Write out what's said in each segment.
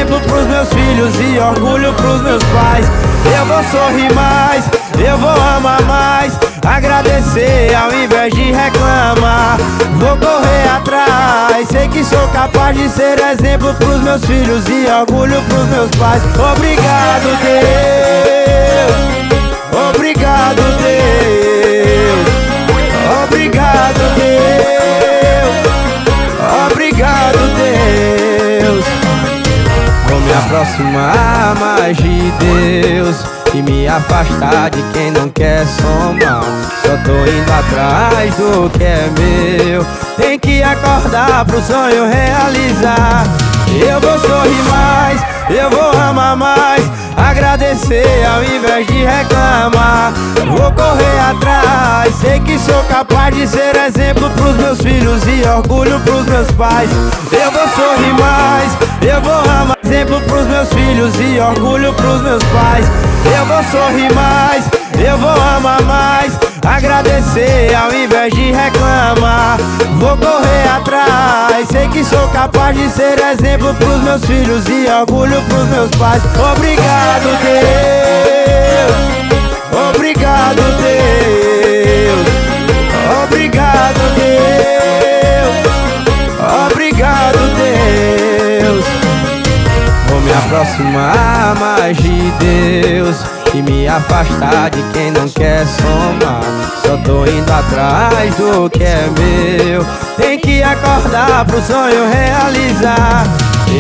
exemplo pros meus filhos e orgulho pros meus pais. Eu vou sorrir mais, eu vou amar mais, agradecer ao invés de reclamar. Vou correr atrás, sei que sou capaz de ser exemplo pros meus filhos e orgulho pros meus pais. Obrigado, Deus. Obrigado, Deus. Obrigado, Deus. Obrigado, Deus. Vou me aproximar mais de Deus e me afastar de quem não quer somar. Só tô indo atrás do que é meu. Tem que acordar pro sonho realizar. Eu vou sorrir mais, eu vou amar mais, agradecer ao invés de reclamar. Vou correr atrás, sei que sou capaz de ser exemplo pros meus filhos e orgulho pros meus pais. Eu vou sorrir mais, eu vou amar, exemplo pros meus filhos e orgulho pros meus pais. Eu vou sorrir mais, eu vou amar mais, agradecer ao invés de reclamar. Vou correr atrás, sei que sou capaz de ser exemplo pros meus filhos e orgulho pros meus pais. Obrigado, Deus. Obrigado, Deus. Obrigado, Deus. Obrigado, Deus. Vou me aproximar mais de Deus e me afastar de quem não quer somar. Só tô indo atrás do que é meu. Tem que acordar pro sonho realizar.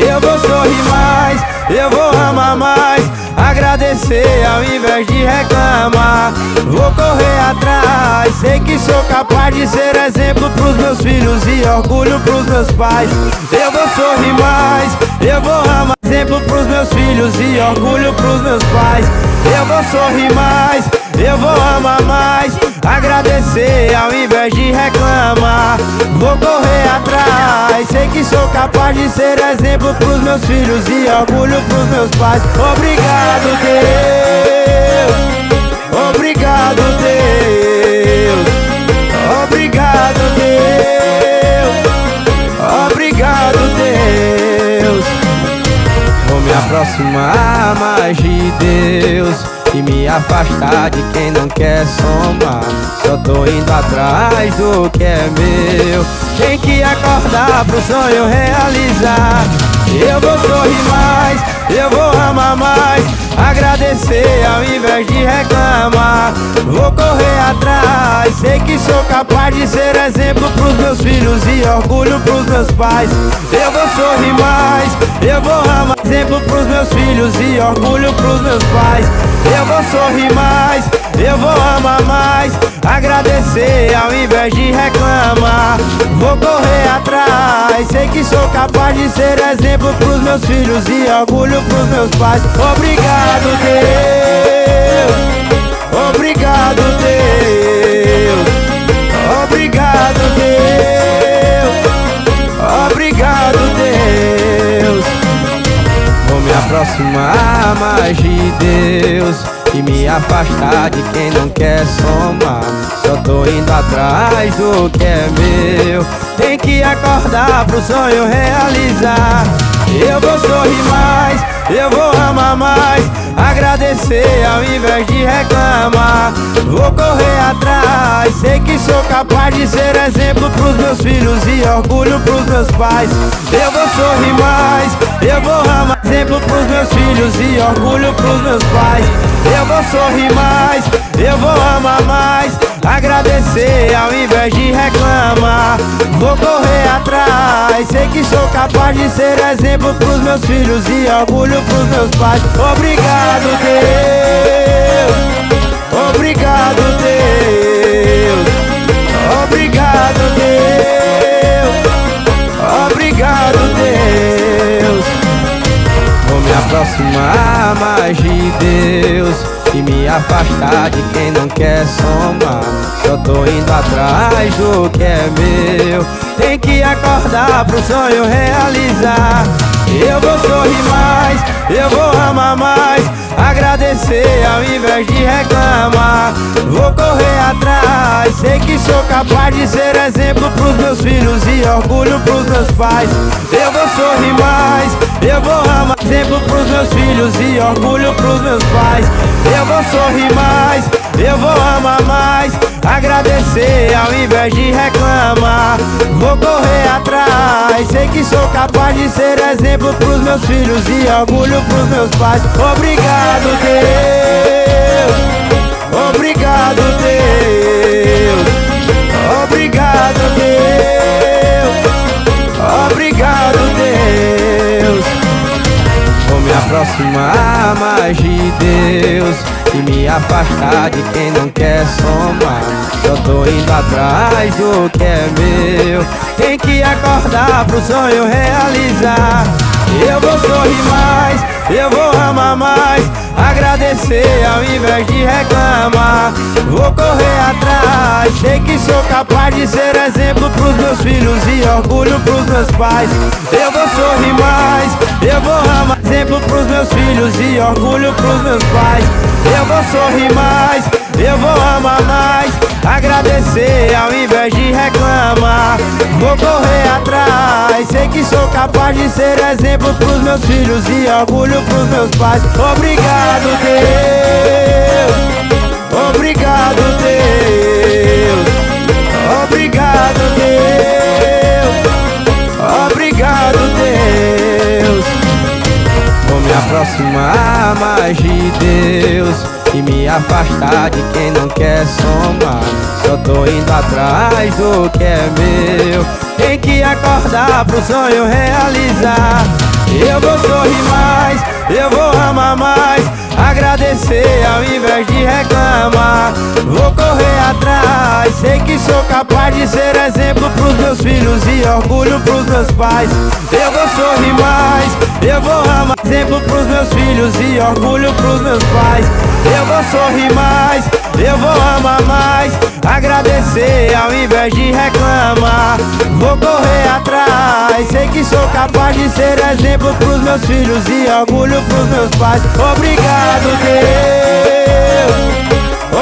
Eu vou sorrir mais, eu vou amar mais, agradecer ao invés de reclamar. Vou correr atrás, sei que sou capaz de ser exemplo pros meus filhos e orgulho pros meus pais. Eu vou sorrir mais, eu vou amar, exemplo pros meus filhos e orgulho pros meus pais. Eu vou sorrir mais, eu vou amar mais, agradecer ao invés de reclamar. Vou correr atrás, sei que sou capaz de ser exemplo pros meus filhos e orgulho pros meus pais. Obrigado, Deus. Obrigado, Deus. Obrigado, Deus. Obrigado, Deus. Vou me aproximar mais de Deus e me afastar de quem não quer somar. Só tô indo atrás do que é meu. Tem que acordar pro sonho realizar. Eu vou sorrir mais, eu vou amar mais, agradecer ao invés de reclamar. Vou correr atrás, sei que sou capaz de ser exemplo pros meus filhos e orgulho pros meus pais. Eu vou sorrir mais, eu vou amar, exemplo pros meus filhos e orgulho pros meus pais. Eu vou sorrir mais, eu vou amar mais, agradecer ao invés de reclamar. Vou correr atrás, sei que sou capaz de ser exemplo pros meus filhos e orgulho pros meus pais. Obrigado, Deus. Obrigado, Deus. Obrigado, Deus. Obrigado, Deus. Vou me aproximar mais de Deus e me afastar de quem não quer somar. Só tô indo atrás do que é meu. Tem que acordar pro sonho realizar. Eu vou sorrir mais, eu vou amar mais, agradecer ao invés de reclamar. Vou correr atrás, sei que sou capaz de ser exemplo pros meus filhos e orgulho pros meus pais. Eu vou sorrir mais, eu vou amar, exemplo pros meus filhos e orgulho pros meus pais. Eu vou sorrir mais, eu vou amar mais, agradecer ao invés de reclamar. Vou correr atrás, sei que sou capaz de ser exemplo pros meus filhos e orgulho pros meus pais. Obrigado, Deus. Obrigado, Deus. Obrigado, Deus. Obrigado, Deus. Vou me aproximar mais de Deus e me afastar de quem não quer somar. Só tô indo atrás do que é meu. Tem que acordar pro sonho realizar. Eu vou sorrir mais, eu vou amar mais, agradecer agradecer ao invés de reclamar. Vou correr atrás, sei que sou capaz de ser exemplo pros meus filhos e orgulho pros meus pais. Eu vou sorrir mais, eu vou amar, exemplo pros meus filhos e orgulho pros meus pais. Eu vou sorrir mais, eu vou amar mais, agradecer ao invés de reclamar. Vou correr atrás, sei que sou capaz de ser exemplo pros meus filhos e orgulho pros meus pais. Obrigado, Deus, obrigado, Deus, obrigado, Deus, obrigado, Deus. Vou me aproximar mais de Deus e me afastar de quem não quer somar. Só tô indo atrás do que é meu. Tem que acordar pro sonho realizar. Eu vou sorrir mais, eu vou amar mais, agradecer ao invés de reclamar. Vou correr atrás, sei que sou capaz de ser exemplo pros meus filhos e orgulho pros meus pais. Eu vou sorrir mais, eu vou amar, exemplo pros meus filhos e orgulho pros meus pais. Eu vou sorrir mais, eu vou amar mais, agradecer ao invés de reclamar. Vou correr atrás, sei que sou capaz de ser exemplo pros meus filhos e orgulho pros meus pais. Obrigado, Deus, obrigado, Deus, obrigado, Deus, obrigado, Deus. Vou me aproximar mais de Deus e me afastar de quem não quer somar. Só tô indo atrás do que é meu. Tem que acordar pro sonho realizar. Eu vou sorrir mais, eu vou amar mais, agradecer ao invés de reclamar. Vou correr atrás, sei que sou capaz de ser exemplo pros meus filhos e orgulho pros meus pais. Eu vou sorrir mais, eu vou amar, exemplo pros meus filhos e orgulho pros meus pais. Eu vou sorrir mais, eu vou amar mais, agradecer ao invés de reclamar. Vou correr atrás, sei que sou capaz de ser exemplo pros meus filhos e orgulho pros meus pais. Obrigado, Deus,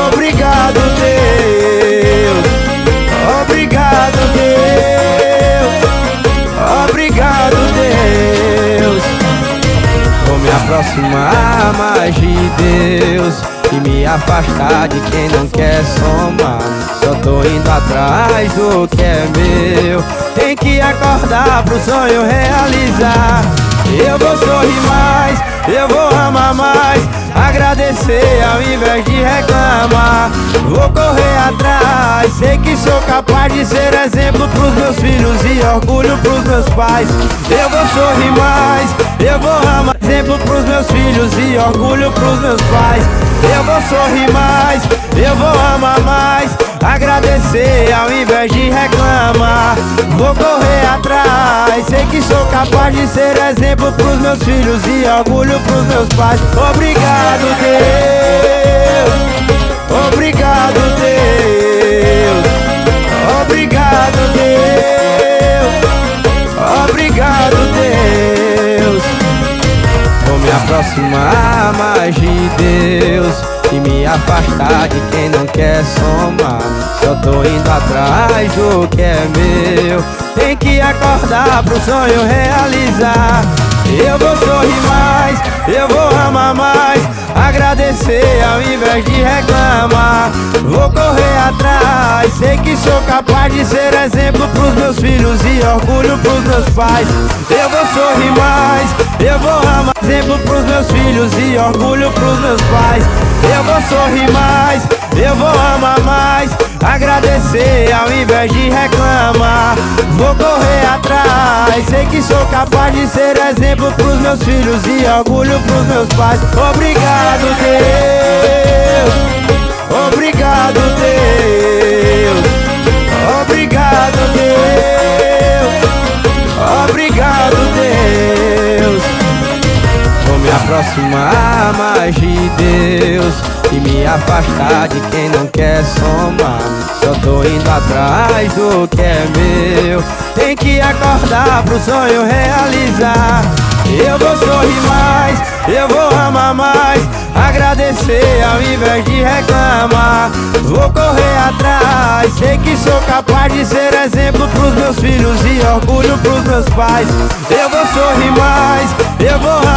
obrigado, Deus, obrigado, Deus, obrigado, Deus. Vou me aproximar mais de Deus e me afastar de quem não quer somar. Só tô indo atrás do que é meu. Tem que acordar pro sonho realizar. Eu vou sorrir mais, eu vou amar mais, agradecer ao invés de reclamar. Vou correr atrás, sei que sou capaz de ser exemplo pros meus filhos e orgulho pros meus pais. Eu vou sorrir mais, eu vou amar, exemplo pros meus filhos e orgulho pros meus pais. Eu vou sorrir mais, eu vou amar mais, agradecer ao invés de reclamar. Vou correr atrás, sei que sou capaz de ser exemplo pros meus filhos e orgulho pros meus pais. Obrigado, Deus, obrigado, Deus, obrigado, Deus, obrigado, Deus. Vou me aproximar mais de Deus e me afastar de quem não quer somar. Só tô indo atrás do que é meu. Tem que acordar pro sonho realizar. Eu vou sorrir mais, eu vou amar mais, agradecer ao invés de reclamar. Vou correr atrás, sei que sou capaz de ser exemplo pros meus filhos e orgulho pros meus pais. Eu vou sorrir mais, eu vou amar, exemplo pros meus filhos e orgulho pros meus pais. Eu vou sorrir mais, eu vou amar mais, agradecer ao invés de reclamar. Vou correr atrás, sei que sou capaz de ser exemplo pros meus filhos e orgulho pros meus pais. Obrigado, Deus, obrigado, Deus, obrigado, Deus, obrigado, Deus. Vou me aproximar mais de Deus e me afastar de quem não quer somar. Só tô indo atrás do que é meu. Tem que acordar pro sonho realizar. Eu vou sorrir mais, eu vou amar mais, agradecer agradecer ao invés de reclamar. Vou correr atrás, sei que sou capaz de ser exemplo pros meus filhos e orgulho pros meus pais. Eu vou sorrir mais, eu vou amar.